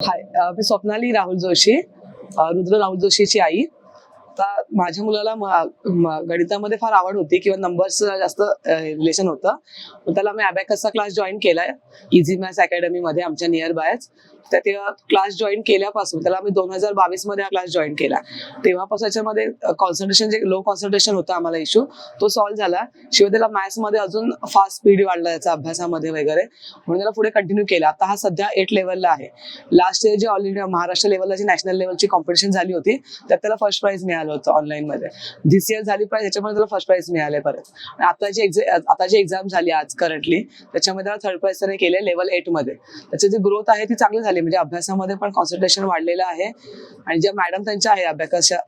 हाय, मी स्वप्नाली राहुल जोशी, रुद्र राहुल जोशीची आई. आता माझ्या मुलाला गणितामध्ये फार आवड होती किंवा नंबर्स जास्त रिलेशन होतं. मग त्याला मी अबॅकसचा क्लास जॉईन केलाय इझी मॅथ्स अकॅडमी मध्ये आमच्या नियर बायच. तर ते क्लास जॉईन केल्यापासून त्याला मी 2022 मध्ये हा क्लास जॉईन केला. तेव्हापासून याच्यामध्ये कॉन्सन्ट्रेशन जे लो कॉन्सन्ट्रेशन होता आम्हाला इश्यू तो सॉल्व्ह झाला. शिवाय त्याला मॅथ्स मध्ये अजून फास्ट स्पीड वाढला त्याचा अभ्यासामध्ये वगैरे, म्हणून त्याला पुढे कंटिन्यू केला. आता हा सध्या 8 लेवलला आहे. लास्ट इयर जे ऑल इंडिया महाराष्ट्र लेवलला जी नॅशनल लेवलची कॉम्पिटिशन झाली होती त्यात त्याला फर्स्ट प्राइज मिळालं होतं ऑनलाईन मध्ये. धिस इयर झाली प्राइज, त्याच्यामध्ये त्याला फर्स्ट प्राइज मिळाले परत. आणि आता जी एक्झाम झाली आज करंटली त्याच्यामध्ये त्याला थर्ड प्राइज त्याने केले लेवल 8 मध्ये. त्याची जी ग्रोथ आहे ती चांगली झाली, म्हणजे अभ्यासामध्ये पण कॉन्सन्ट्रेशन वाढलेलं आहे. आणि ज्या मॅडम त्यांच्या आहे अबॅकसच्या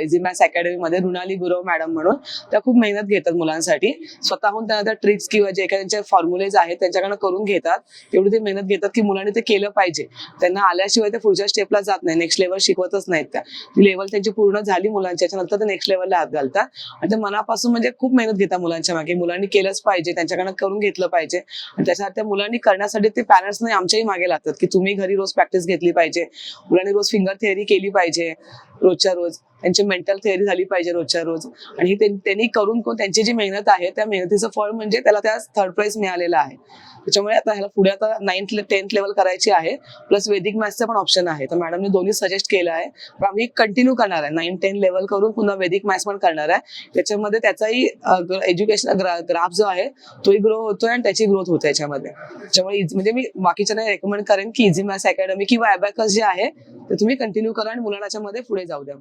इझी मॅथ्स अकॅडमी मध्ये, रुणाली गुरव मॅडम म्हणून, त्या खूप मेहनत घेतात मुलांसाठी. स्वतःहून त्या ट्रिक्स किंवा जे काही त्यांचे फॉर्म्युलेज आहेत त्यांच्याकडे करून घेतात. एवढी ते मेहनत घेतात की मुलांनी ते केलं पाहिजे. त्यांना आल्याशिवाय ते पुढच्या स्टेपला जात नाही, नेक्स्ट लेवल शिकवतच नाहीत. त्या ती लेवल त्यांची पूर्ण झाली मुलांची, त्याच्यानंतर ते नेक्स्ट लेवलला हात घालतात. आणि ते मनापासून म्हणजे खूप मेहनत घेतात मुलांच्या मागे. मुलांनी केलंच पाहिजे, त्यांच्याकडनं करून घेतलं पाहिजे. आणि त्याच्यासाठी त्या मुलांनी करण्यासाठी ते पॅरेंट्सने आमच्याही मागे लागतात की तुम्ही घरी रोज प्रॅक्टिस घेतली पाहिजे, मुलांनी रोज फिंगर थेअरी केली पाहिजे रोजच्या रोज, त्यांची मेंटल थेअरी झाली पाहिजे रोजच्या रोज. आणि त्यांनी करून त्यांची जी मेहनत आहे त्या मेहनतीचं फळ म्हणजे त्याला त्या थर्ड प्राइज मिळालेला आहे. त्याच्यामुळे आता ह्याला पुढे आता 9th 10th लेवल करायची आहे, प्लस वेदिक मॅथ्सचं पण ऑप्शन आहे. तर मॅडमने दोन्ही सजेस्ट केलं आहे. पण आम्ही कंटिन्यू करणार आहे, 9-10 लेवल करून पुन्हा वेदिक मॅथ्स पण करणार आहे. त्याच्यामध्ये त्याचाही एज्युकेशन ग्राफ जो आहे तोही ग्रो होतोय आणि त्याची ग्रोथ होते याच्यामध्ये. त्याच्यामुळे म्हणजे मी बाकीच्यांना रेकमेंड करेन की इझी मॅथ्स अकॅडमी किंवा अबॅकस जे आहे ते तुम्ही कंटिन्यू करा आणि मुलांच्या मध्ये पुढे जाऊ द्या.